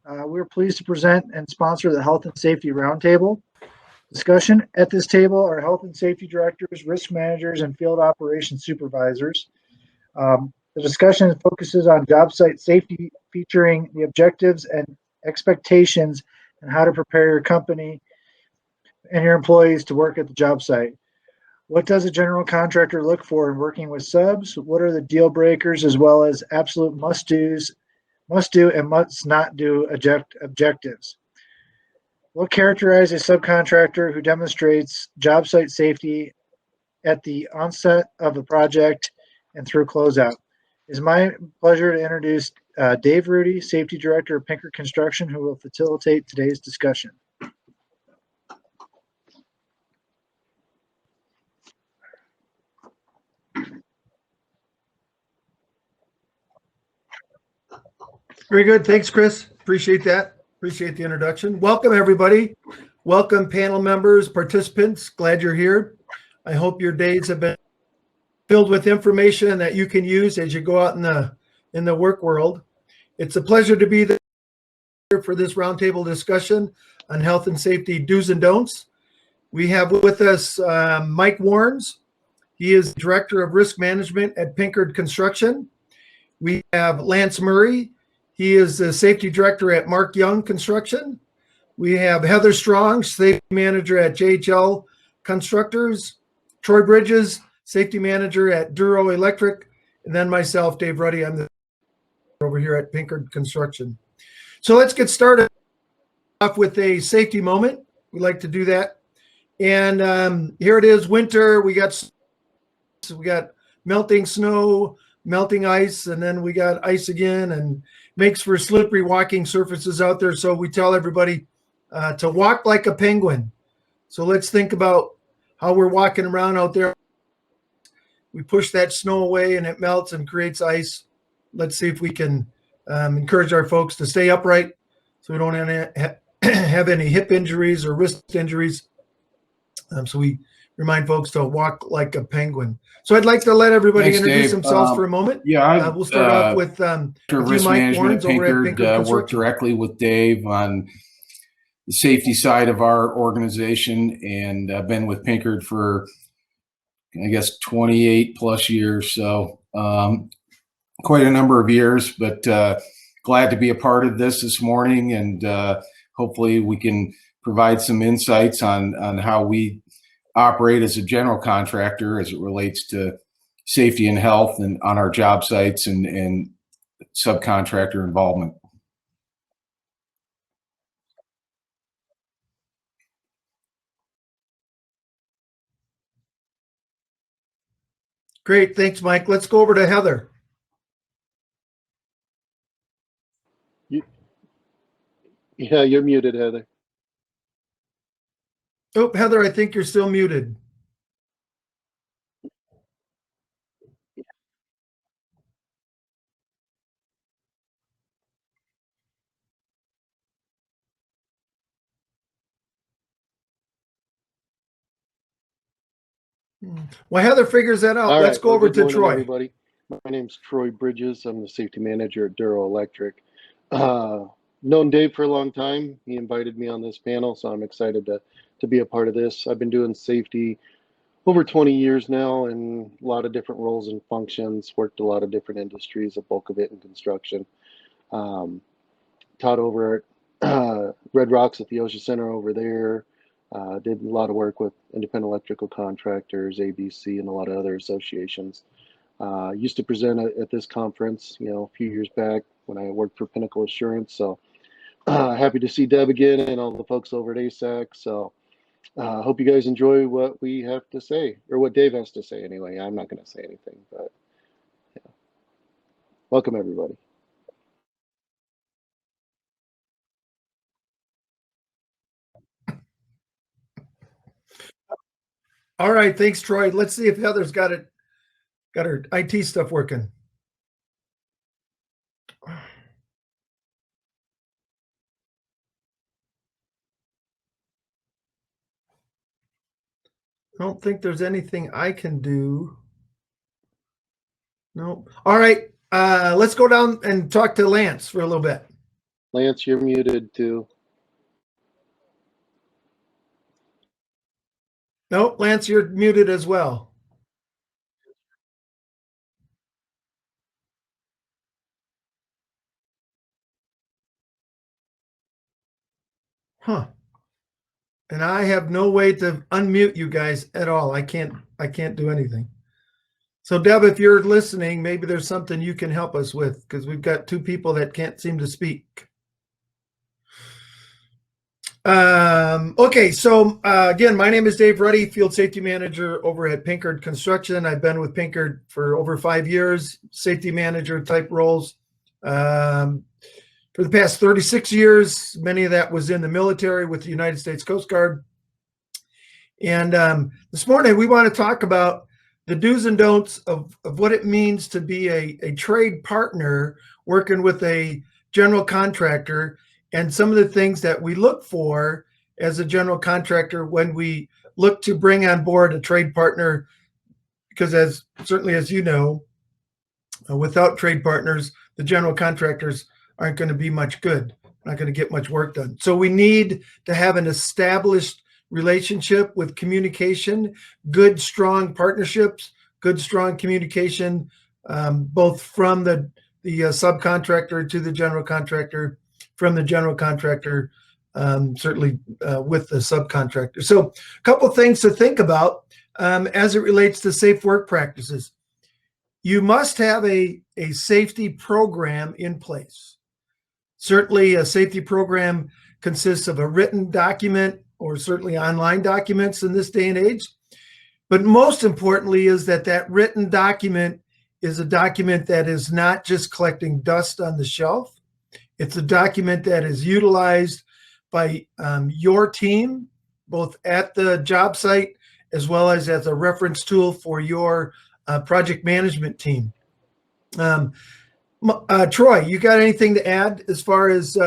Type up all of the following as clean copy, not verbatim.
We're pleased to present and sponsor the Health and Safety Roundtable. Discussion at this table are health and safety directors, risk managers, and field operations supervisors. The discussion focuses on job site safety, featuring the objectives and expectations and how to prepare your company and your employees to work at the job site. What does a general contractor look for in working with subs? What are the deal breakers as well as absolute must do and must not do objectives? What characterizes a subcontractor who demonstrates job site safety at the onset of the project and through closeout? It's my pleasure to introduce Dave Ruddy, Safety Director of Pinkard Construction, who will facilitate today's discussion. Very good. Thanks, Chris. Appreciate that. Appreciate the introduction. Welcome, everybody. Welcome, panel members, participants. Glad you're here. I hope your days have been filled with information that you can use as you go out in the work world. It's a pleasure to be there for this roundtable discussion on health and safety do's and don'ts. We have with us Mike Warnes. He is Director of Risk Management at Pinkard Construction. We have Lance Murray. He is the Safety Director at Mark Young Construction. We have Heather Strong, Safety Manager at JHL Constructors. Troy Bridges, Safety Manager at Duro Electric. And then myself, Dave Ruddy. I'm the over here at Pinkard Construction. So let's get started off with a safety moment. We like to do that. And here it is, winter. We got melting snow, melting ice, and then we got ice again, and makes for slippery walking surfaces out there. So we tell everybody to walk like a penguin. So let's think about how we're walking around out there. We push that snow away and it melts and creates ice. Let's see if we can encourage our folks to stay upright so we don't have any hip injuries or wrist injuries. So we remind folks to walk like a penguin. So I'd like to let everybody introduce themselves for a moment. We'll start off with Risk Management at Pinkard. Work directly with Dave on the safety side of our organization, and I've been with Pinkard for, I guess, 28 plus years. So quite a number of years, but glad to be a part of this morning, and hopefully we can provide some insights on how we operate as a general contractor as it relates to safety and health and on our job sites and subcontractor involvement. Great. Thanks, Mike. Let's go over to Heather. Yeah, you're muted, Heather. Oh, Heather, I think you're still muted. Well, Heather figures that out. Let's go over to Troy. Everybody. My name's Troy Bridges. I'm the safety manager at Duro Electric. Known Dave for a long time. He invited me on this panel, so I'm excited to be a part of this. I've been doing safety over 20 years now in a lot of different roles and functions, worked a lot of different industries, a bulk of it in construction. Taught over at Red Rocks at the Osha Center over there. Did a lot of work with independent electrical contractors, ABC, and a lot of other associations. Used to present at this conference, a few years back when I worked for Pinnacle Assurance. So happy to see Deb again and all the folks over at ASAC. So hope you guys enjoy what we have to say, or what Dave has to say anyway. I'm not going to say anything, but yeah. Welcome, everybody. All right, thanks, Troy. Let's see if Heather's got her IT stuff working. I don't think there's anything I can do. No. All right, let's go down and talk to Lance for a little bit. Lance, you're muted too. Nope, Lance, you're muted as well. Huh. And I have no way to unmute you guys at all. I can't do anything. So Deb, if you're listening, maybe there's something you can help us with, because we've got two people that can't seem to speak. Okay, so again, my name is Dave Ruddy, Field Safety Manager over at Pinkard Construction. I've been with Pinkard for over 5 years, safety manager type roles. For the past 36 years, many of that was in the military with the United States Coast Guard. And this morning, we want to talk about the do's and don'ts of what it means to be a trade partner working with a general contractor, and some of the things that we look for as a general contractor when we look to bring on board a trade partner, because certainly as you know, without trade partners, the general contractors aren't going to be much good, not going to get much work done. So we need to have an established relationship with communication, good, strong partnerships, good, strong communication, both from the subcontractor to the general contractor, from the general contractor, certainly with the subcontractor. So a couple things to think about as it relates to safe work practices. You must have a safety program in place. Certainly a safety program consists of a written document, or certainly online documents in this day and age. But most importantly is that written document is a document that is not just collecting dust on the shelf. It's a document that is utilized by your team, both at the job site as well as a reference tool for your project management team. Troy, you got anything to add as far as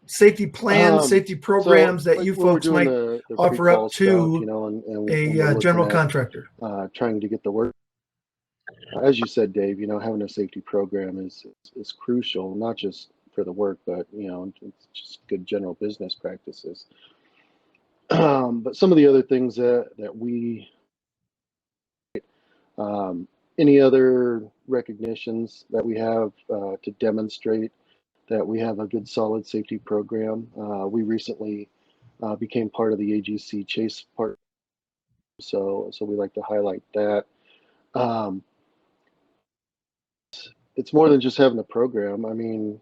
safety plans, safety programs that you folks might offer up to a general contractor? Trying to get the work. As you said, Dave, having a safety program is crucial, not just for the work, but it's just good general business practices. But some of the other things that we any other recognitions that we have to demonstrate that we have a good solid safety program. We recently became part of the AGC Chase part, so we like to highlight that. It's more than just having a program. I mean,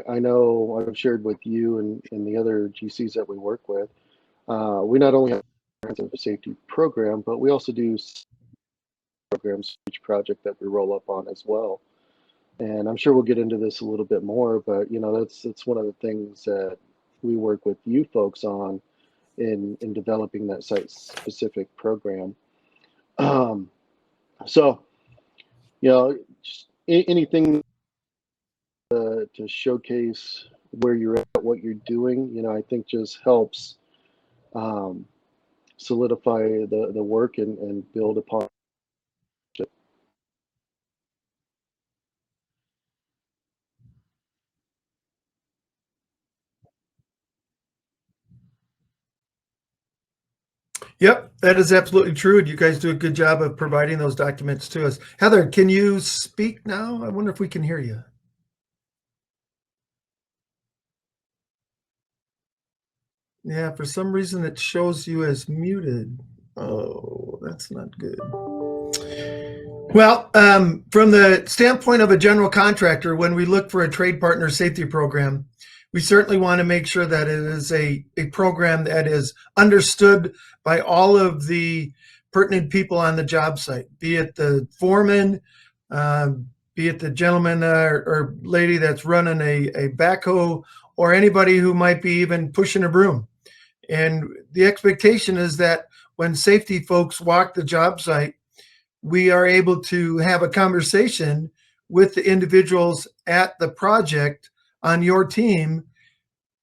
I know I've shared with you and the other GCs that we work with, we not only have a safety program, but we also do programs for each project that we roll up on as well. And I'm sure we'll get into this a little bit more, but that's one of the things that we work with you folks on in developing that site specific program. So just anything to showcase where you're at, what you're doing, I think just helps solidify the work and build upon. Yep, that is absolutely true. You guys do a good job of providing those documents to us. Heather, can you speak now? I wonder if we can hear you. Yeah, for some reason it shows you as muted. Oh, that's not good. Well, from the standpoint of a general contractor, when we look for a trade partner safety program, we certainly want to make sure that it is a program that is understood by all of the pertinent people on the job site, be it the foreman, be it the gentleman or lady that's running a backhoe, or anybody who might be even pushing a broom. And the expectation is that when safety folks walk the job site, we are able to have a conversation with the individuals at the project on your team,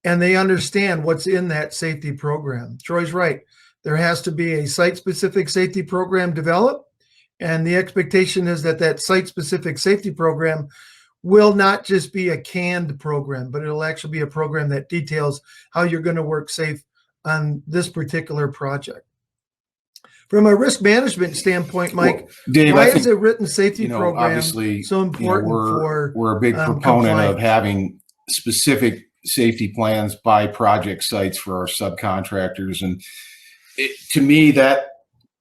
and they understand what's in that safety program. Troy's right. There has to be a site-specific safety program developed, and the expectation is that site-specific safety program will not just be a canned program, but it'll actually be a program that details how you're going to work safe on this particular project. From a risk management standpoint, Mike, well, Dave, why is a written safety program obviously, so important we're a big proponent compliance? of having specific safety plans by project sites for our subcontractors. And to me, that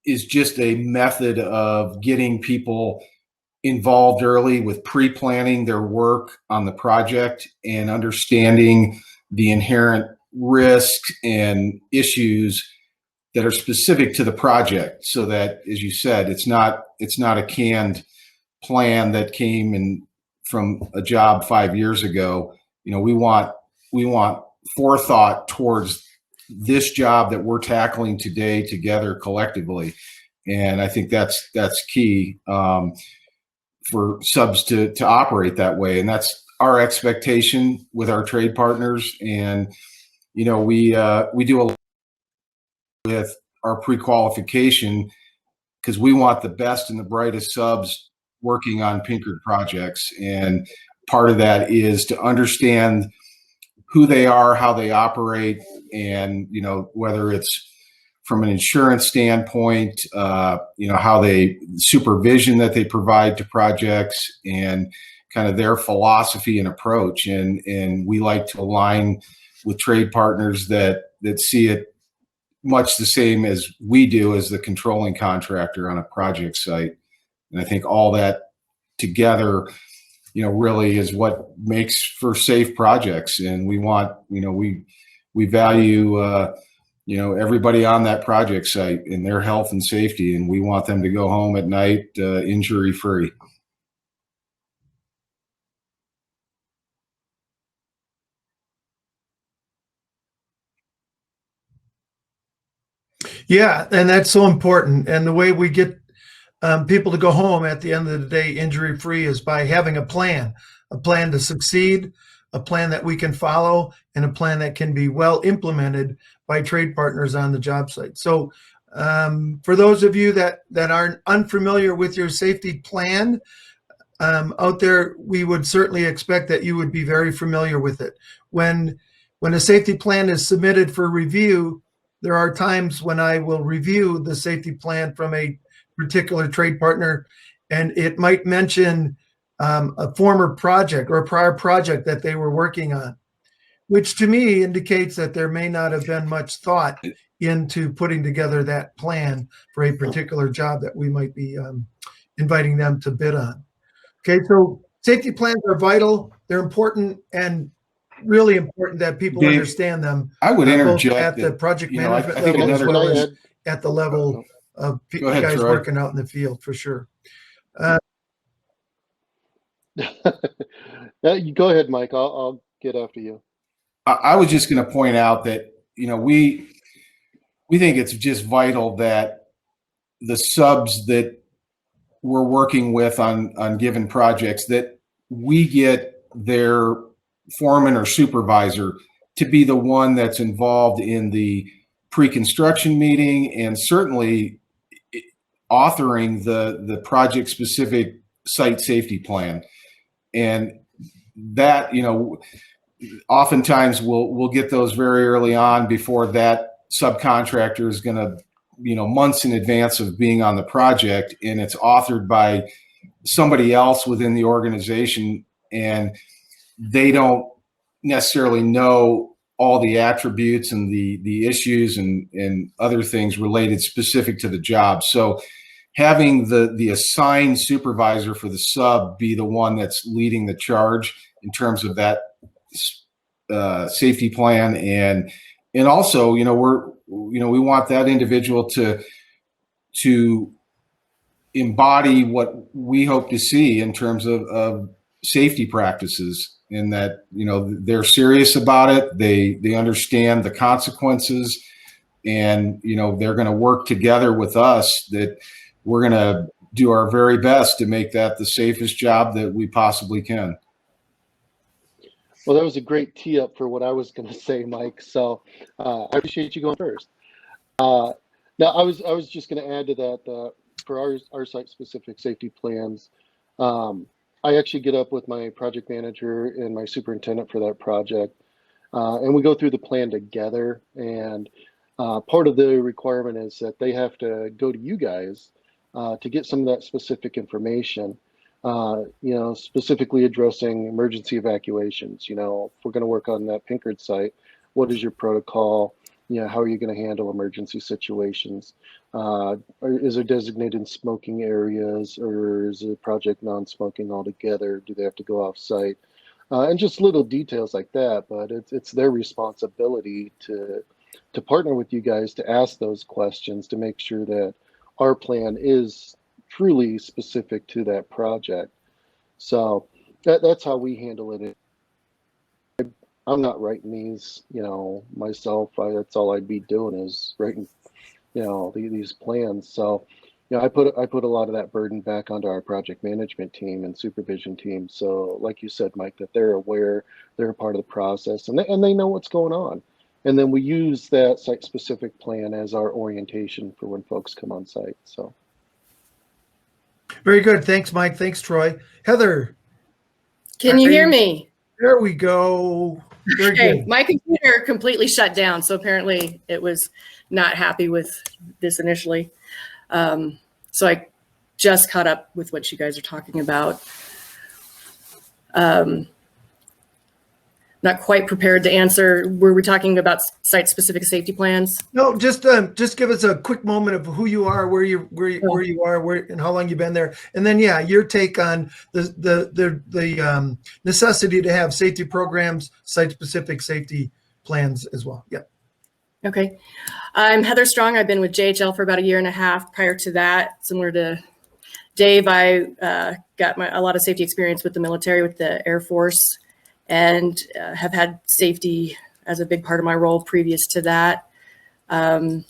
is just a method of getting people involved early with pre-planning their work on the project and understanding the inherent risks and issues that are specific to the project, so that, as you said, it's not a canned plan that came in from a job 5 years ago. We want forethought towards this job that we're tackling today together collectively, and I think that's key for subs to operate that way, and that's our expectation with our trade partners. And we do a lot with our pre-qualification because we want the best and the brightest subs working on Pinkard projects, and part of that is to understand who they are, how they operate, and whether it's from an insurance standpoint, how they supervision that they provide to projects, and kind of their philosophy and approach. And we like to align with trade partners that see it much the same as we do as the controlling contractor on a project site. And I think all that together, really is what makes for safe projects. And we want, we value, everybody on that project site and their health and safety, and we want them to go home at night injury free. Yeah, and that's so important. And the way we get people to go home at the end of the day injury free is by having a plan to succeed, a plan that we can follow, and a plan that can be well implemented by trade partners on the job site. So for those of you that aren't unfamiliar with your safety plan out there, we would certainly expect that you would be very familiar with it. When a safety plan is submitted for review, there are times when I will review the safety plan from a particular trade partner, and it might mention a former project or a prior project that they were working on, which to me indicates that there may not have been much thought into putting together that plan for a particular job that we might be inviting them to bid on. Okay, so safety plans are vital. They're important, and really important that people Dave, understand them. I would interject at the project management I think level, as well as add, at the level of ahead, guys Troy. working out in the field, for sure. you go ahead, Mike. I'll get after you. I was just going to point out that we think it's just vital that the subs that we're working with on given projects, that we get their foreman or supervisor to be the one that's involved in the pre-construction meeting, and certainly authoring the project specific site safety plan. And that, oftentimes we'll get those very early on before that subcontractor is going to, months in advance of being on the project, and it's authored by somebody else within the organization, and they don't necessarily know all the attributes and the issues and other things related specific to the job. So having the assigned supervisor for the sub be the one that's leading the charge in terms of that safety plan, and also, we want that individual to embody what we hope to see in terms of safety practices, in that, they're serious about it. They understand the consequences, and, they're going to work together with us, that we're going to do our very best to make that the safest job that we possibly can. Well, that was a great tee up for what I was going to say, Mike. So I appreciate you going first. Now, I was just going to add to that, for our site specific safety plans, I actually get up with my project manager and my superintendent for that project, and we go through the plan together. And part of the requirement is that they have to go to you guys to get some of that specific information. Specifically addressing emergency evacuations. If we're going to work on that Pinkard site, what is your protocol? How are you going to handle emergency situations? Is there designated smoking areas, or is the project non-smoking altogether? Do they have to go off-site? And just little details like that. But it's their responsibility to partner with you guys to ask those questions to make sure that our plan is truly specific to that project. So that's how we handle it. I'm not writing these, myself. That's all I'd be doing is writing, these plans. So, I put a lot of that burden back onto our project management team and supervision team. So, like you said, Mike, that they're aware, they're a part of the process, and they know what's going on. And then we use that site-specific plan as our orientation for when folks come on site. So. Very good. Thanks, Mike. Thanks, Troy. Heather. Can you hear me? There we go. Very good. My computer completely shut down, so apparently it was not happy with this initially. So I just caught up with what you guys are talking about. Not quite prepared to answer. Were we talking about site-specific safety plans? No, just give us a quick moment of who you are, where you are, and how long you've been there, and then your take on the necessity to have safety programs, site-specific safety plans as well. Yeah. Okay, I'm Heather Strong. I've been with JHL for about 1.5 years. Prior to that, similar to Dave, I got a lot of safety experience with the military, with the Air Force, and have had safety as a big part of my role previous to that. As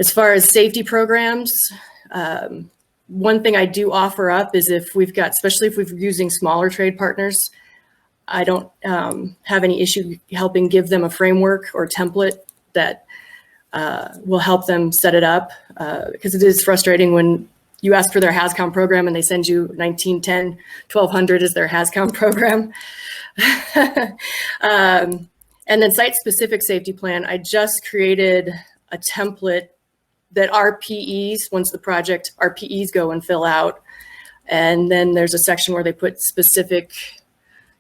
far as safety programs, one thing I do offer up is especially if we're using smaller trade partners, I don't have any issue helping give them a framework or template that will help them set it up, because it is frustrating when you ask for their HAZCOM program and they send you 1910, 1200 as their HAZCOM program. And then site-specific safety plan, I just created a template that our PEs, once the project, our PEs go and fill out. And then there's a section where they put specific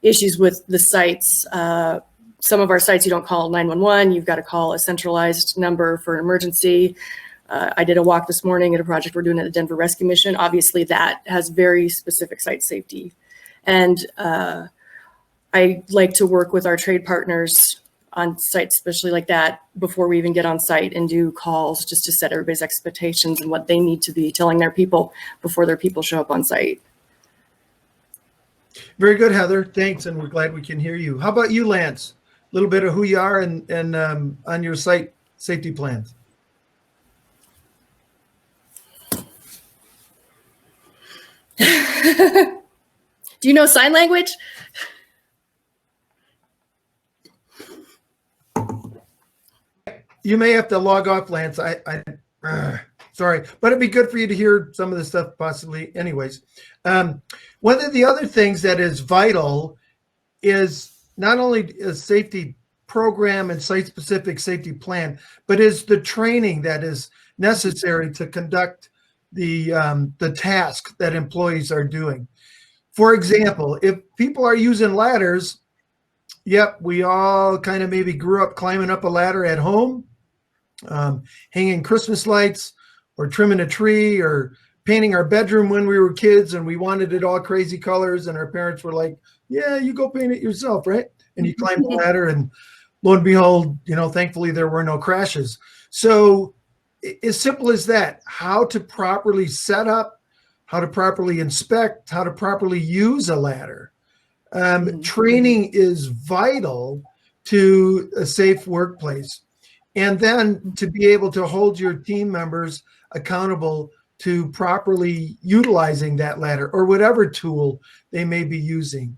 issues with the sites. Some of our sites, you don't call 911, you've got to call a centralized number for an emergency. I did a walk this morning at a project we're doing at the Denver Rescue Mission. Obviously, that has very specific site safety. And I like to work with our trade partners on sites, especially like that, before we even get on site and do calls, just to set everybody's expectations and what they need to be telling their people before their people show up on site. Very good, Heather. Thanks, and we're glad we can hear you. How about you, Lance? A little bit of who you are and on your site safety plans. Do you know sign language? You may have to log off, Lance. Sorry, but it'd be good for you to hear some of the stuff possibly anyways. One of the other things that is vital is not only a safety program and site-specific safety plan, but is the training that is necessary to conduct the task that employees are doing. For example, if people are using ladders, yep, we all kind of maybe grew up climbing up a ladder at home, hanging Christmas lights, or trimming a tree, or painting our bedroom when we were kids and we wanted it all crazy colors, and our parents were like, yeah, you go paint it yourself, right? And you climb the ladder, and lo and behold, thankfully there were no crashes. So as simple as that, how to properly set up, how to properly inspect, how to properly use a ladder. Training is vital to a safe workplace. And then to be able to hold your team members accountable to properly utilizing that ladder or whatever tool they may be using.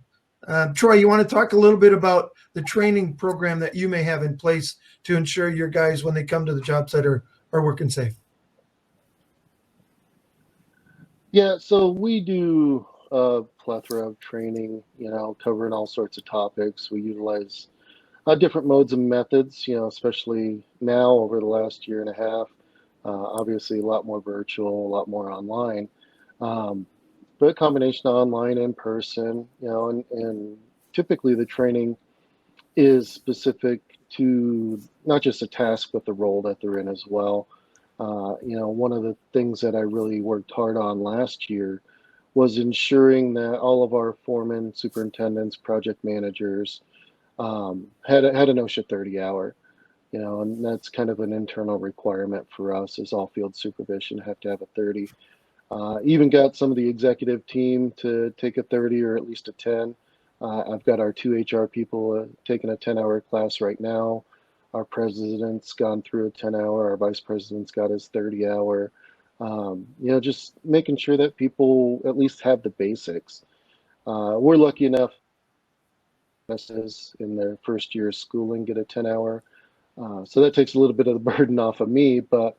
Troy, you want to talk a little bit about the training program that you may have in place to ensure your guys, when they come to the job site, are working safe? Yeah, so we do a plethora of training, covering all sorts of topics. We utilize different modes and methods, especially now over the last year and a half. Obviously, a lot more virtual, a lot more online. But a combination of online and in person, and typically the training is specific to not just a task, but the role that they're in as well. One of the things that I really worked hard on last year was ensuring that all of our foremen, superintendents, project managers had an OSHA 30 hour, and that's kind of an internal requirement for us as all field supervision have to have a 30. Even got some of the executive team to take a 30 or at least a 10. I've got our 2 HR people taking a 10-hour class right now. Our president's gone through a 10-hour. Our vice president's got his 30-hour. Just making sure that people at least have the basics. We're lucky enough in their first year of schooling get a 10-hour. So that takes a little bit of the burden off of me, but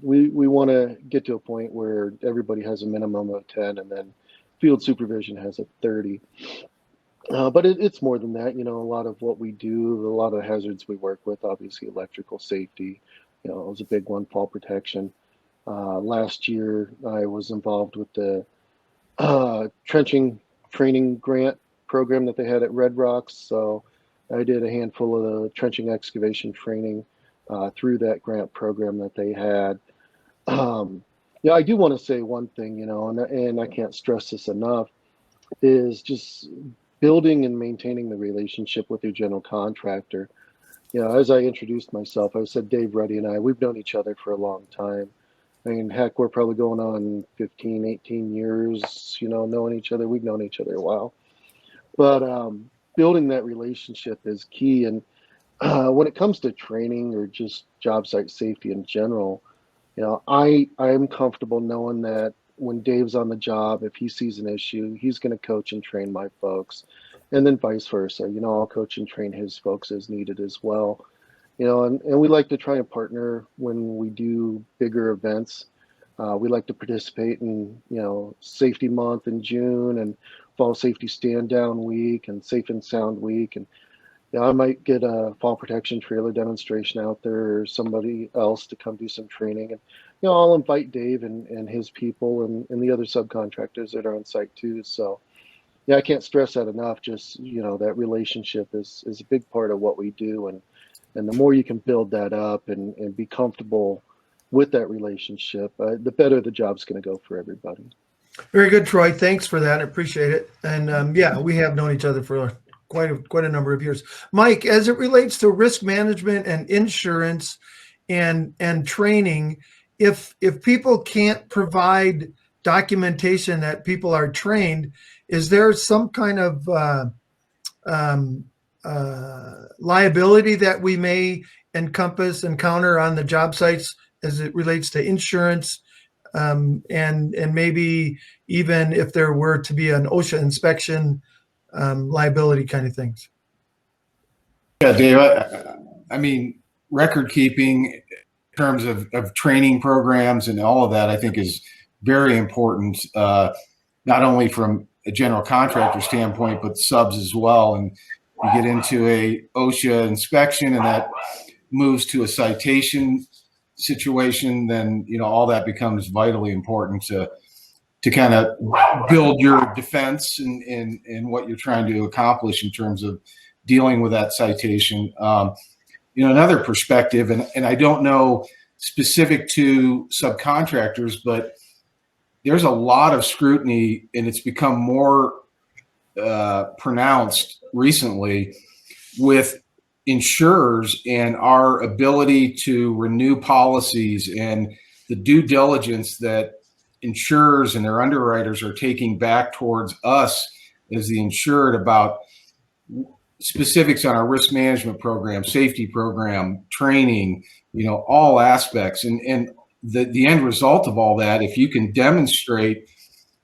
we want to get to a point where everybody has a minimum of 10 and then field supervision has a 30. But it's more than that. A lot of what we do, a lot of the hazards we work with, obviously electrical safety, it was a big one, fall protection. Last year, I was involved with the trenching training grant program that they had at Red Rocks. So I did a handful of the trenching excavation training through that grant program that they had. I do want to say one thing, and I can't stress this enough, is just building and maintaining the relationship with your general contractor. As I introduced myself, I said Dave, Ruddy, and we've known each other for a long time. I mean, heck, we're probably going on 15, 18 years, knowing each other. We've known each other a while. But building that relationship is key. And when it comes to training or just job site safety in general, I am comfortable knowing that when Dave's on the job, if he sees an issue, he's going to coach and train my folks, and then vice versa. I'll coach and train his folks as needed as well. And we like to try and partner when we do bigger events. We like to participate in, Safety Month in June and Fall Safety Stand Down Week and Safe and Sound Week. And I might get a fall protection trailer demonstration out there or somebody else to come do some training. And, I'll invite Dave and his people and the other subcontractors that are on site too. So, I can't stress that enough. Just, that relationship is a big part of what we do. And the more you can build that up and be comfortable with that relationship, the better the job's going to go for everybody. Very good, Troy. Thanks for that. I appreciate it. And we have known each other for quite a number of years. Mike, as it relates to risk management and insurance and training, if people can't provide documentation that people are trained, is there some kind of liability that we may encounter on the job sites as it relates to insurance, and maybe even if there were to be an OSHA inspection, liability kind of things? Yeah, Dave, I mean, record keeping in terms of training programs and all of that, I think is very important, not only from a general contractor standpoint, but subs as well. And you get into a OSHA inspection and that moves to a citation situation, then, all that becomes vitally important to kind of build your defense and what you're trying to accomplish in terms of dealing with that citation. Another perspective, and I don't know specific to subcontractors, but there's a lot of scrutiny, and it's become more pronounced recently with insurers and our ability to renew policies and the due diligence that insurers and their underwriters are taking back towards us as the insured about specifics on our risk management program, safety program, training, all aspects. And the end result of all that, if you can demonstrate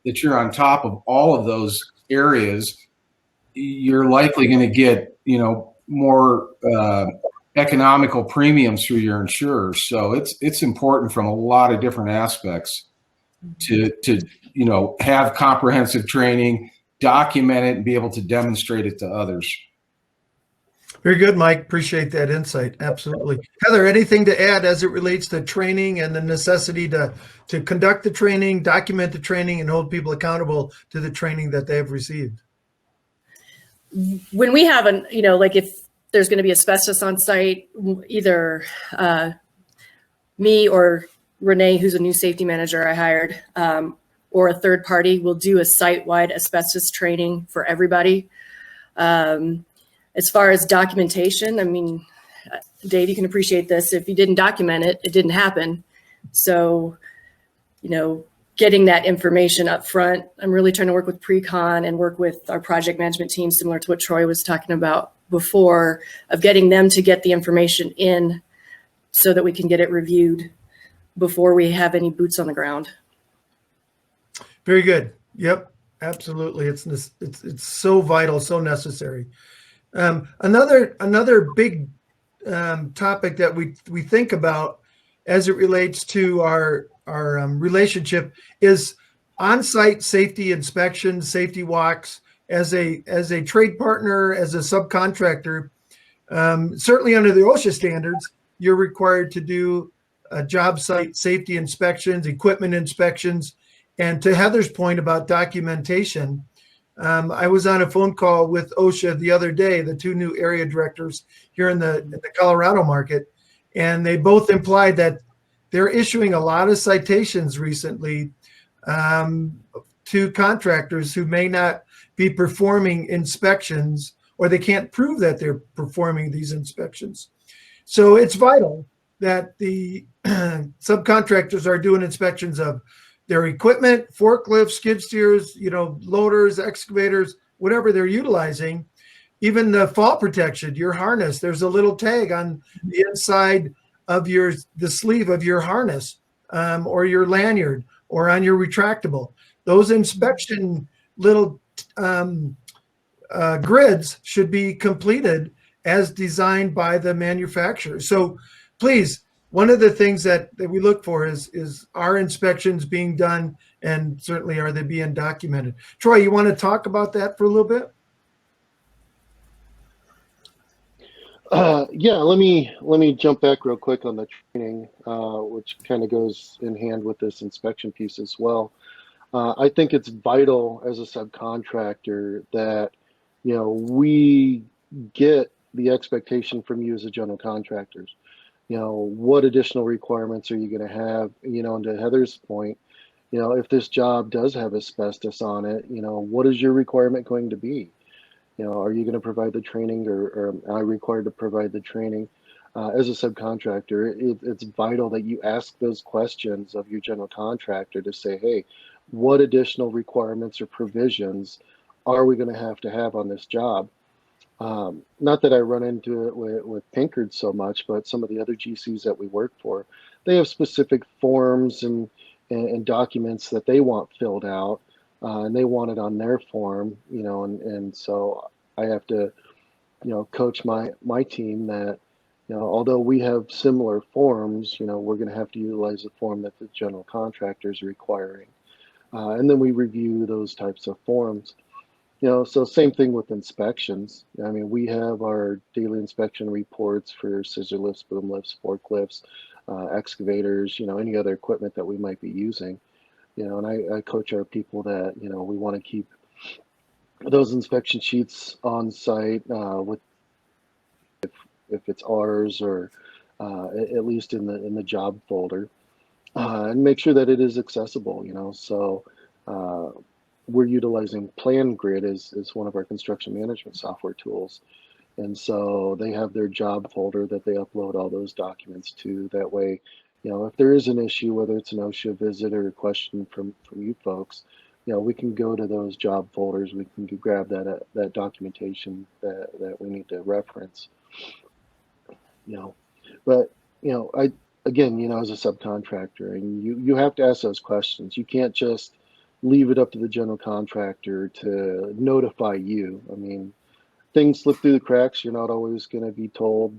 that you're on top of all of those areas, you're likely going to get, more economical premiums through your insurers. So it's important from a lot of different aspects to have comprehensive training, document it, and be able to demonstrate it to others. Very good, Mike. Appreciate that insight. Absolutely. Heather, anything to add as it relates to training and the necessity to conduct the training, document the training, and hold people accountable to the training that they have received? When we have like if there's going to be asbestos on site, either me or Renee, who's a new safety manager I hired, or a third party will do a site-wide asbestos training for everybody. As far as documentation, I mean, Dave, you can appreciate this. If you didn't document it, it didn't happen. So, getting that information up front, I'm really trying to work with pre-con and work with our project management team, similar to what Troy was talking about before, of getting them to get the information in so that we can get it reviewed before we have any boots on the ground. Very good. Yep, absolutely. It's so vital, so necessary. Another big topic that we think about as it relates to our relationship is on-site safety inspections, safety walks. As a trade partner, as a subcontractor, certainly under the Osha standards, you're required to do job site safety inspections, equipment inspections. And to Heather's point about documentation, I was on a phone call with Osha the other day, the two new area directors here in the Colorado market, and they both implied that they're issuing a lot of citations recently to contractors who may not be performing inspections, or they can't prove that they're performing these inspections. So it's vital that the subcontractors are doing inspections of their equipment, forklifts, skid steers, loaders, excavators, whatever they're utilizing. Even the fall protection, your harness, there's a little tag on the inside of the sleeve of your harness, or your lanyard, or on your retractable. Those inspection little grids should be completed as designed by the manufacturer. So please, one of the things that we look for is are inspections being done, and certainly are they being documented? Troy, you want to talk about that for a little bit? Yeah, let me jump back real quick on the training, which kind of goes in hand with this inspection piece as well. I think it's vital as a subcontractor that we get the expectation from you as a general contractors. What additional requirements are you going to have? And to Heather's point, if this job does have asbestos on it, what is your requirement going to be? Are you going to provide the training, or am I required to provide the training? As a subcontractor, it's vital that you ask those questions of your general contractor to say, hey, what additional requirements or provisions are we going to have on this job? Not that I run into it with Pinkard so much, but some of the other GCs that we work for, they have specific forms and documents that they want filled out, and they want it on their form, and so I have to, coach my team that, although we have similar forms, we're going to have to utilize the form that the general contractor is requiring, and then we review those types of forms. So same thing with inspections. I mean, we have our daily inspection reports for scissor lifts, boom lifts, forklifts, excavators, any other equipment that we might be using. And I coach our people that, we want to keep those inspection sheets on site with, if it's ours, or at least in the job folder, and make sure that it is accessible, so we're utilizing PlanGrid as one of our construction management software tools. And so they have their job folder that they upload all those documents to. That way, if there is an issue, whether it's an OSHA visit or a question from you folks, we can go to those job folders. We can grab that documentation that we need to reference. But I again, as a subcontractor, and you have to ask those questions. You can't just leave it up to the general contractor to notify you. I mean, things slip through the cracks. You're not always going to be told,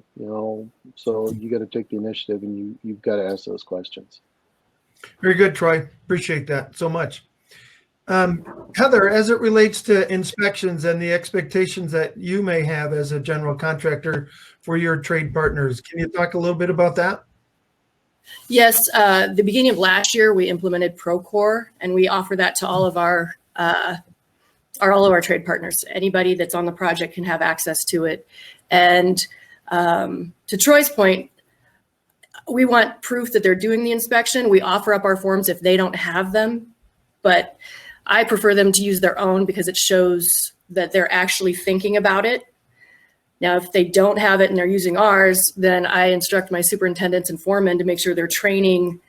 so you got to take the initiative, and you've got to ask those questions. Very good, Troy. Appreciate that so much. Heather, as it relates to inspections and the expectations that you may have as a general contractor for your trade partners, can you talk a little bit about that? Yes, the beginning of last year, we implemented Procore, and we offer that to all of our trade partners. Anybody that's on the project can have access to it. And to Troy's point, we want proof that they're doing the inspection. We offer up our forms if they don't have them, but I prefer them to use their own because it shows that they're actually thinking about it. Now, if they don't have it and they're using ours, then I instruct my superintendents and foremen to make sure they're training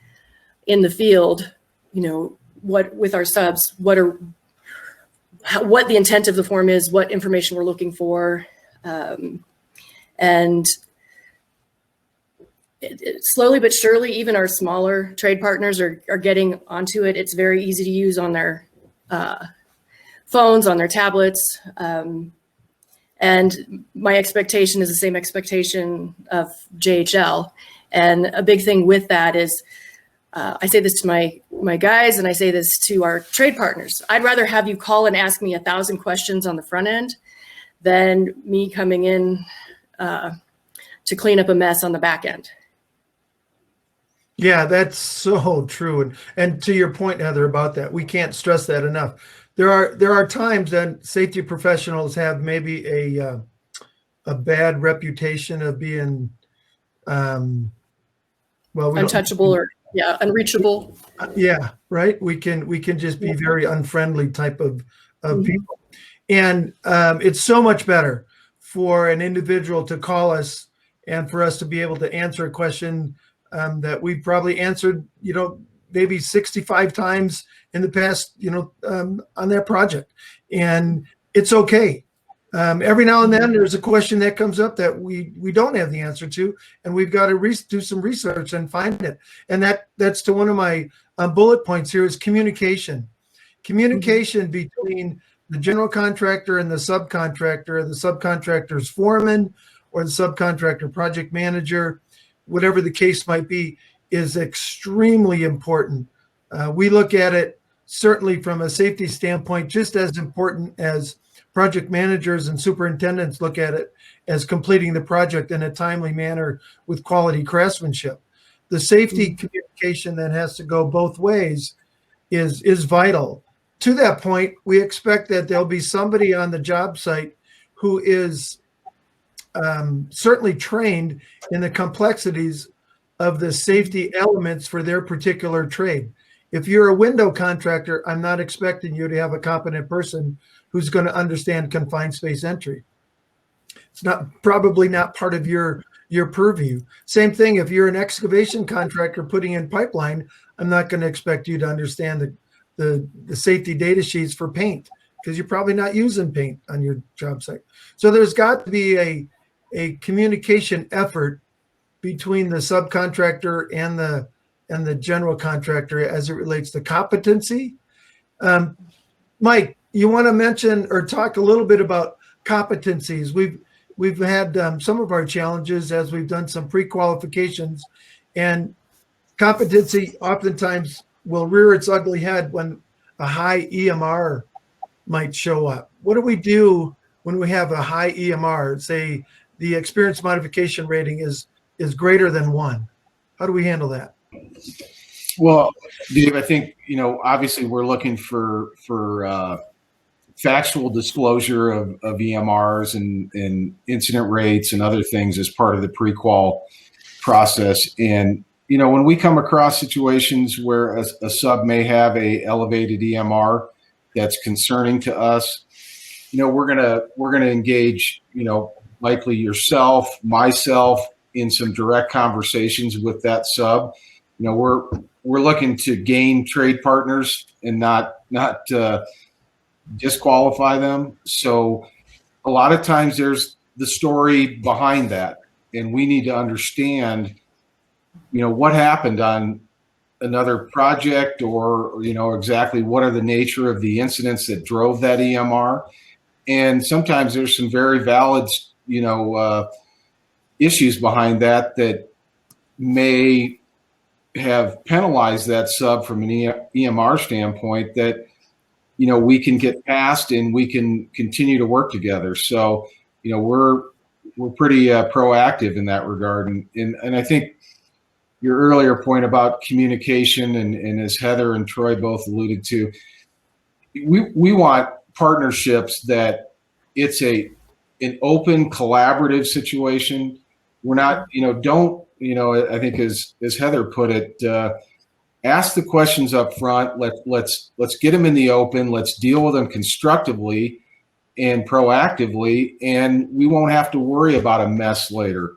in the field, what with our subs, what the intent of the form is, what information we're looking for. And slowly but surely, even our smaller trade partners are getting onto it. It's very easy to use on their phones, on their tablets. And my expectation is the same expectation of JHL. And a big thing with that is, I say this to my guys, and I say this to our trade partners. I'd rather have you call and ask me 1,000 questions on the front end than me coming in to clean up a mess on the back end. Yeah, that's so true. And to your point, Heather, about that, we can't stress that enough. There are times that safety professionals have maybe a bad reputation of being untouchable or unreachable. Yeah, right. We can just be very unfriendly type of people, and it's so much better for an individual to call us and for us to be able to answer a question that we probably answered, maybe 65 times in the past, on that project. And it's okay. Every now and then there's a question that comes up that we don't have the answer to, and we've got to do some research and find it. And that's to one of my bullet points here is communication. Communication between the general contractor and the subcontractor, the subcontractor's foreman, or the subcontractor project manager, whatever the case might be, is extremely important. We look at it certainly from a safety standpoint, just as important as project managers and superintendents look at it as completing the project in a timely manner with quality craftsmanship. The safety communication that has to go both ways is vital. To that point, we expect that there'll be somebody on the job site who is certainly trained in the complexities of the safety elements for their particular trade. If you're a window contractor, I'm not expecting you to have a competent person who's going to understand confined space entry. It's probably not part of your purview. Same thing if you're an excavation contractor putting in pipeline, I'm not going to expect you to understand the safety data sheets for paint because you're probably not using paint on your job site. So there's got to be a communication effort between the subcontractor and the general contractor as it relates to competency. Mike, you want to mention or talk a little bit about competencies? We've had some of our challenges as we've done some pre-qualifications, and competency oftentimes will rear its ugly head when a high EMR might show up. What do we do when we have a high EMR? Say the experience modification rating is greater than 1. How do we handle that? Well, Dave, I think, obviously we're looking for factual disclosure of EMRs and incident rates and other things as part of the pre-qual process. And, when we come across situations where a sub may have a elevated EMR that's concerning to us, we're gonna engage, likely yourself, myself, in some direct conversations with that sub. We're looking to gain trade partners and not disqualify them. So a lot of times there's the story behind that, and we need to understand, what happened on another project, or exactly what are the nature of the incidents that drove that EMR. And sometimes there's some very valid, issues behind that may have penalized that sub from an EMR standpoint that, we can get past and we can continue to work together. So, we're pretty proactive in that regard. And I think your earlier point about communication and as Heather and Troy both alluded to, we want partnerships that it's an open, collaborative situation. We're not, I think as Heather put it, ask the questions up front. Let's get them in the open. Let's deal with them constructively and proactively, and we won't have to worry about a mess later.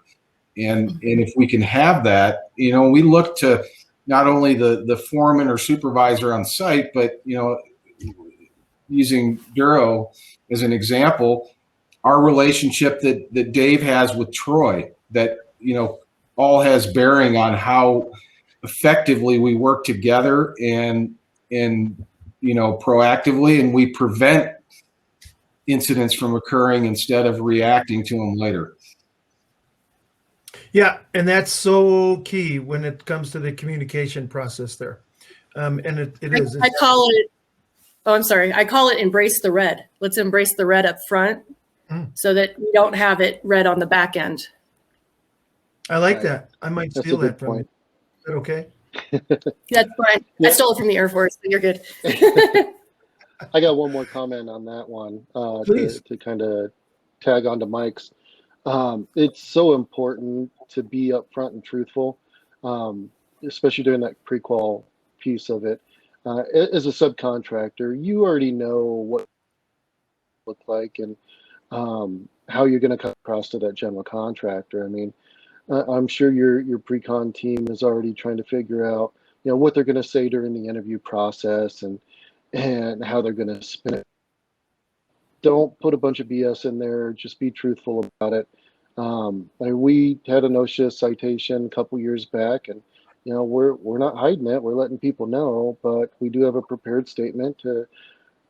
And if we can have that, we look to not only the foreman or supervisor on site, but using Duro as an example, our relationship that Dave has with Troy, that all has bearing on how effectively we work together and proactively, and we prevent incidents from occurring instead of reacting to them later. Yeah, and that's so key when it comes to the communication process there. And it is. I call it, I'm sorry, I call it embrace the red. Let's embrace the red up front so that we don't have it red on the back end. I like that. I might steal that from you. Is that okay? That's fine. I stole it from the Air Force, but you're good. I got one more comment on that one to kind of tag onto Mike's. It's so important to be upfront and truthful, especially during that pre-qual piece of it. As a subcontractor, you already know what it looks like and how you're going to come across to that general contractor. I mean, I'm sure your pre-con team is already trying to figure out, what they're going to say during the interview process and how they're going to spin it. Don't put a bunch of BS in there. Just be truthful about it. We had an Osha citation a couple years back, and we're not hiding it. We're letting people know, but we do have a prepared statement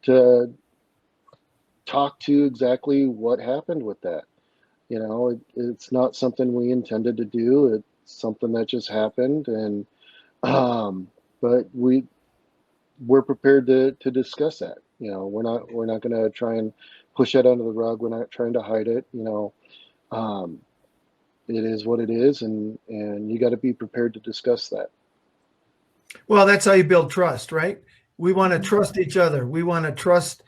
to talk to exactly what happened with that. It's not something we intended to do. It's something that just happened, and but we're prepared to discuss that. We're not going to try and push that under the rug. We're not trying to hide it. It is what it is, and you got to be prepared to discuss that. Well, that's how you build trust, right? We want to trust each other. We want to trust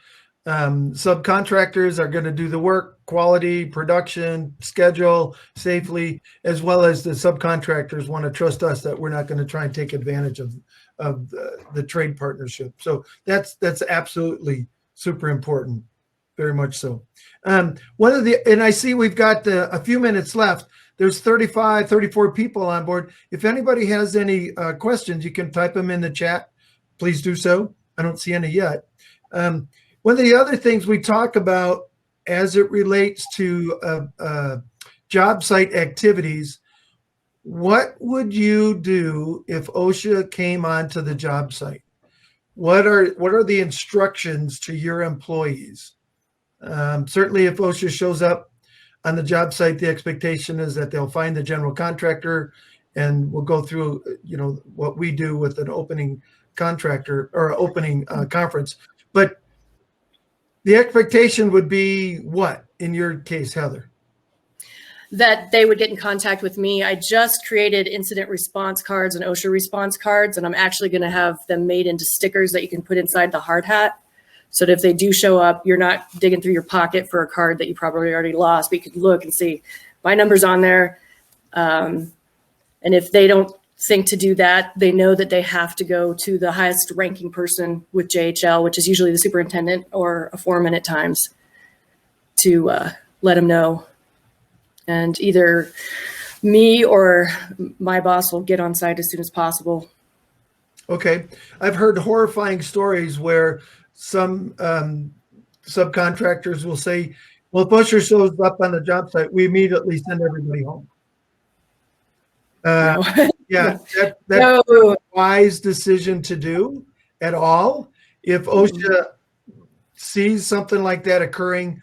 subcontractors are going to do the work, quality, production, schedule, safely, as well as the subcontractors want to trust us that we're not going to try and take advantage of the trade partnership. So that's absolutely super important, very much so. And I see we've got a few minutes left. There's 34 people on board. If anybody has any questions, you can type them in the chat. Please do so. I don't see any yet. One of the other things we talk about as it relates to job site activities, what would you do if OSHA came onto the job site? What are the instructions to your employees? Certainly if OSHA shows up on the job site, the expectation is that they'll find the general contractor, and we'll go through, what we do with an opening contractor or opening conference. But the expectation would be what in your case, Heather? That they would get in contact with me. I just created incident response cards and OSHA response cards, and I'm actually going to have them made into stickers that you can put inside the hard hat. So that if they do show up, you're not digging through your pocket for a card that you probably already lost, but you could look and see my number's on there. And if they don't think to do that, they know that they have to go to the highest ranking person with JHL, which is usually the superintendent or a foreman at times, to let them know. And either me or my boss will get on site as soon as possible. Okay. I've heard horrifying stories where some subcontractors will say, well, if OSHA shows up on the job site, we immediately send everybody home. No. Yeah, that's No. not a wise decision to do at all. If OSHA sees something like that occurring,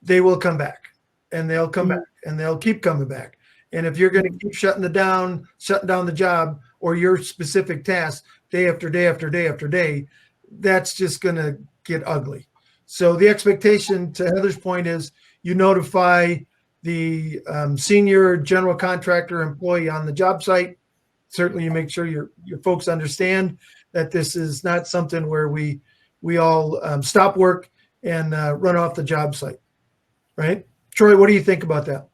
they will come back, and they'll come back, and they'll keep coming back. And if you're going to keep shutting down the job or your specific task day after day after day after day, that's just going to get ugly. So the expectation, to Heather's point, is you notify the senior general contractor employee on the job site. Certainly you make sure your folks understand that this is not something where we all stop work and run off the job site, right? Troy, what do you think about that?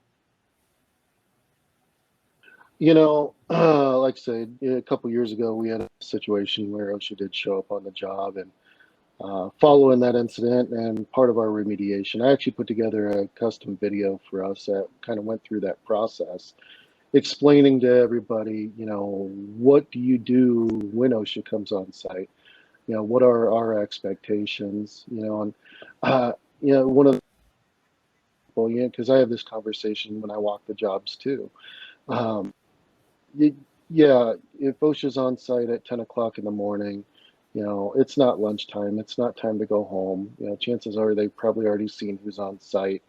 You know, like I said, a couple years ago, we had a situation where OSHA did show up on the job, and following that incident and part of our remediation, I actually put together a custom video for us that kind of went through that process, explaining to everybody, you know, what do you do when OSHA comes on site? You know, what are our expectations? You know, and you know, one of the people, yeah, because I have this conversation when I walk the jobs too. Yeah, if OSHA's on site at 10 o'clock in the morning, you know, it's not lunchtime. It's not time to go home. You know, chances are they've probably already seen who's on site.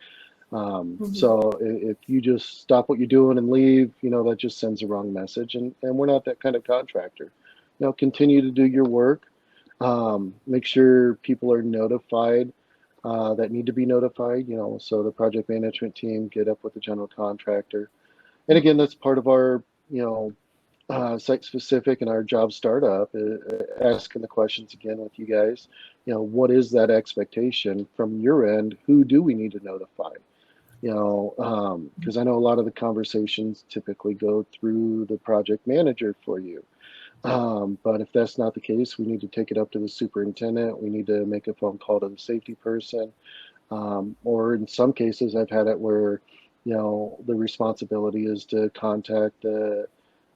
So if you just stop what you're doing and leave, you know, that just sends the wrong message. And we're not that kind of contractor. You know, continue to do your work. Make sure people are notified that need to be notified, you know, so the project management team get up with the general contractor. And again, that's part of our, you know, site specific and our job startup, asking the questions again with you guys. You know, what is that expectation from your end? Who do we need to notify? You know, because I know a lot of the conversations typically go through the project manager for you. But if that's not the case, we need to take it up to the superintendent. We need to make a phone call to the safety person. Or in some cases, I've had it where, you know, the responsibility is to contact the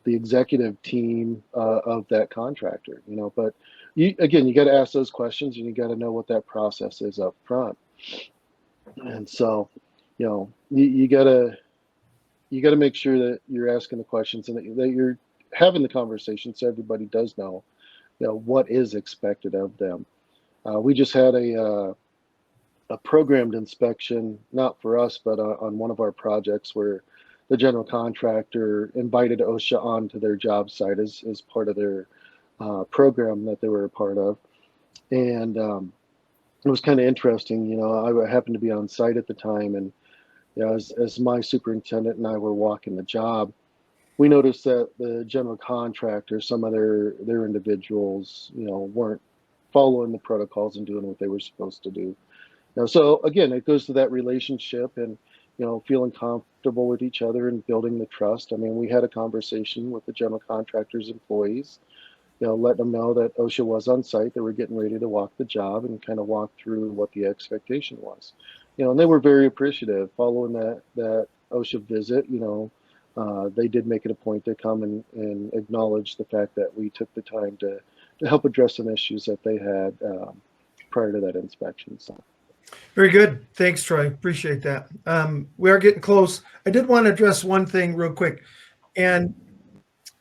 executive team of that contractor, you know. But you got to ask those questions, and you got to know what that process is up front. And so, you know, you got to make sure that you're asking the questions and that you're having the conversation, so everybody does know, you know, what is expected of them. We just had a programmed inspection, not for us, but on one of our projects, where the general contractor invited OSHA onto their job site as part of their program that they were a part of. And it was kind of interesting. You know, I happened to be on site at the time, and you know, as my superintendent and I were walking the job, we noticed that the general contractor, some of their individuals, you know, weren't following the protocols and doing what they were supposed to do. You know, so again, it goes to that relationship and, you know, feeling comfortable with each other and building the trust. I mean, we had a conversation with the general contractor's employees, you know, letting them know that OSHA was on site. They were getting ready to walk the job, and kind of walk through what the expectation was. You know, and they were very appreciative following that OSHA visit. You know, they did make it a point to come and acknowledge the fact that we took the time to help address some issues that they had prior to that inspection. So. Very good. Thanks, Troy. Appreciate that. We are getting close. I did want to address one thing real quick, and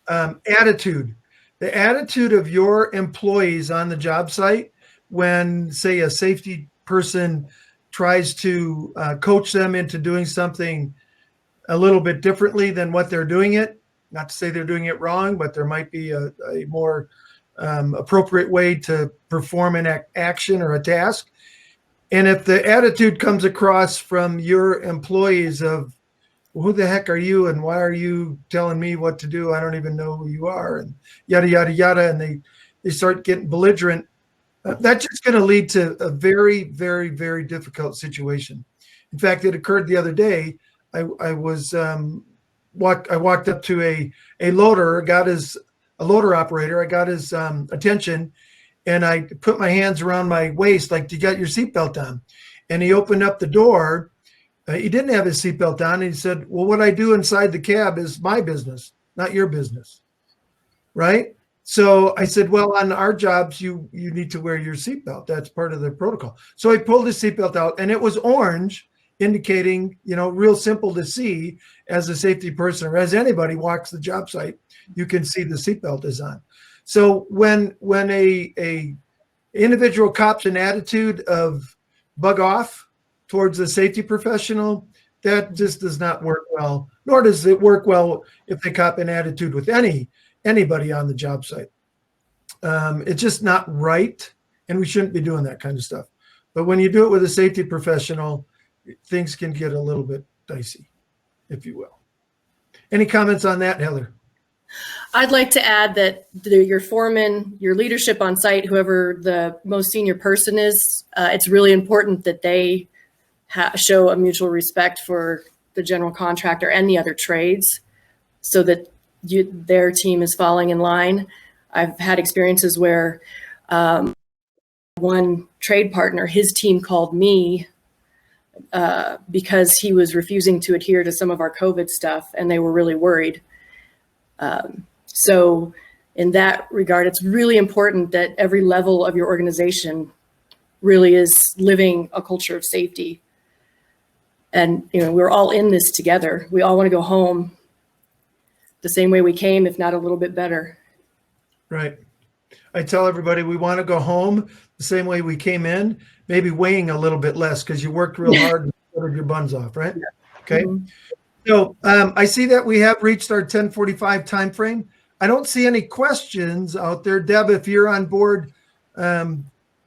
attitude. The attitude of your employees on the job site when, say, a safety person tries to coach them into doing something a little bit differently than what they're doing it. Not to say they're doing it wrong, but there might be a more appropriate way to perform an action or a task. And if the attitude comes across from your employees of, well, who the heck are you and why are you telling me what to do? I don't even know who you are, and yada, yada, yada. And they start getting belligerent. That's just going to lead to a very, very, very difficult situation. In fact, it occurred the other day. I walked up to a loader, a loader operator. I got his attention, and I put my hands around my waist, like, you got your seatbelt on? And he opened up the door. He didn't have his seatbelt on. And he said, well, what I do inside the cab is my business, not your business. Right? So I said, well, on our jobs, you need to wear your seatbelt. That's part of the protocol. So I pulled his seatbelt out, and it was orange, indicating, you know, real simple to see as a safety person or as anybody walks the job site, you can see the seatbelt is on. So when a individual cops an attitude of bug off towards a safety professional, that just does not work well, nor does it work well if they cop an attitude with anybody on the job site. It's just not right. and we shouldn't be doing that kind of stuff. But when you do it with a safety professional, things can get a little bit dicey, if you will. Any comments on that, Heather? I'd like to add that your foreman, your leadership on site, whoever the most senior person is, it's really important that they show a mutual respect for the general contractor and the other trades so that their team is falling in line. I've had experiences where one trade partner, his team called me because he was refusing to adhere to some of our COVID stuff, and they were really worried. So in that regard, it's really important that every level of your organization really is living a culture of safety. And, we're all in this together. We all want to go home the same way we came, if not a little bit better. Right. I tell everybody we want to go home the same way we came in, maybe weighing a little bit less because you worked real hard and ordered your buns off, right? Yeah. Okay. Mm-hmm. So I see that we have reached our 10:45 time frame. I don't see any questions out there. Deb, if you're on board,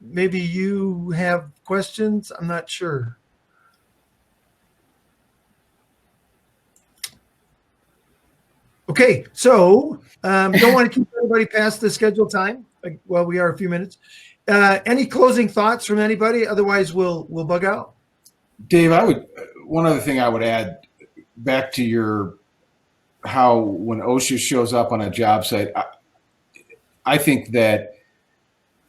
maybe you have questions. I'm not sure. Okay, so don't want to keep everybody past the scheduled time. Well, we are a few minutes. Any closing thoughts from anybody? Otherwise, we'll bug out. Dave, one other thing I would add back to how when OSHA shows up on a job site, I think that,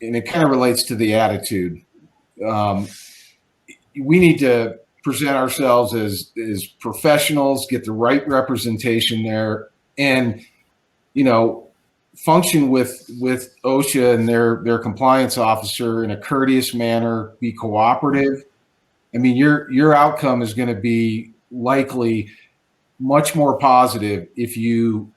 and it kind of relates to the attitude, we need to present ourselves as professionals, get the right representation there, and function with OSHA and their compliance officer in a courteous manner, be cooperative. I mean, your outcome is going to be likely much more positive if you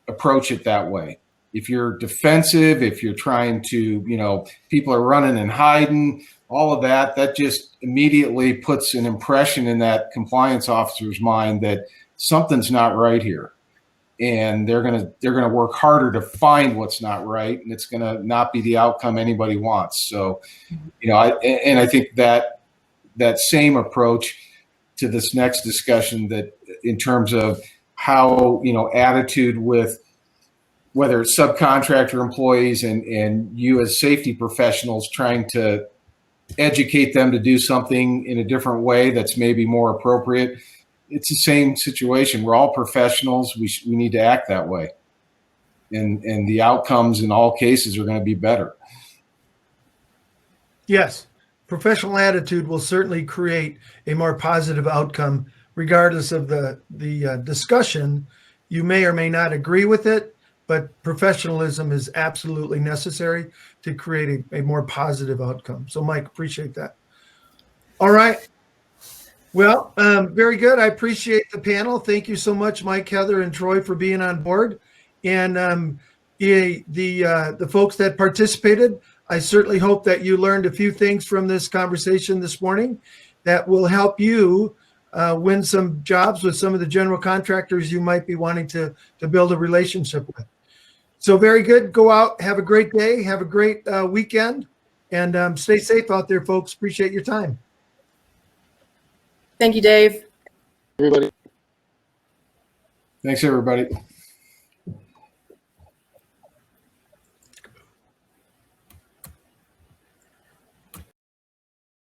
approach it that way. If you're defensive, if you're trying to, people are running and hiding, all of that just immediately puts an impression in that compliance officer's mind that something's not right here. And they're gonna work harder to find what's not right, and it's gonna not be the outcome anybody wants. So, I think that same approach to this next discussion, that in terms of how attitude with whether it's subcontractor employees and you as safety professionals trying to educate them to do something in a different way that's maybe more appropriate. It's the same situation. We're all professionals. We need to act that way. And the outcomes in all cases are going to be better. Yes. Professional attitude will certainly create a more positive outcome, regardless of the discussion. You may or may not agree with it, but professionalism is absolutely necessary to create a more positive outcome. So, Mike, appreciate that. All right. Well, very good. I appreciate the panel. Thank you so much, Mike, Heather, and Troy, for being on board. And the folks that participated, I certainly hope that you learned a few things from this conversation this morning that will help you win some jobs with some of the general contractors you might be wanting to build a relationship with. So very good. Go out, have a great day, have a great weekend, and stay safe out there, folks. Appreciate your time. Thank you, Dave. Everybody. Thanks, everybody.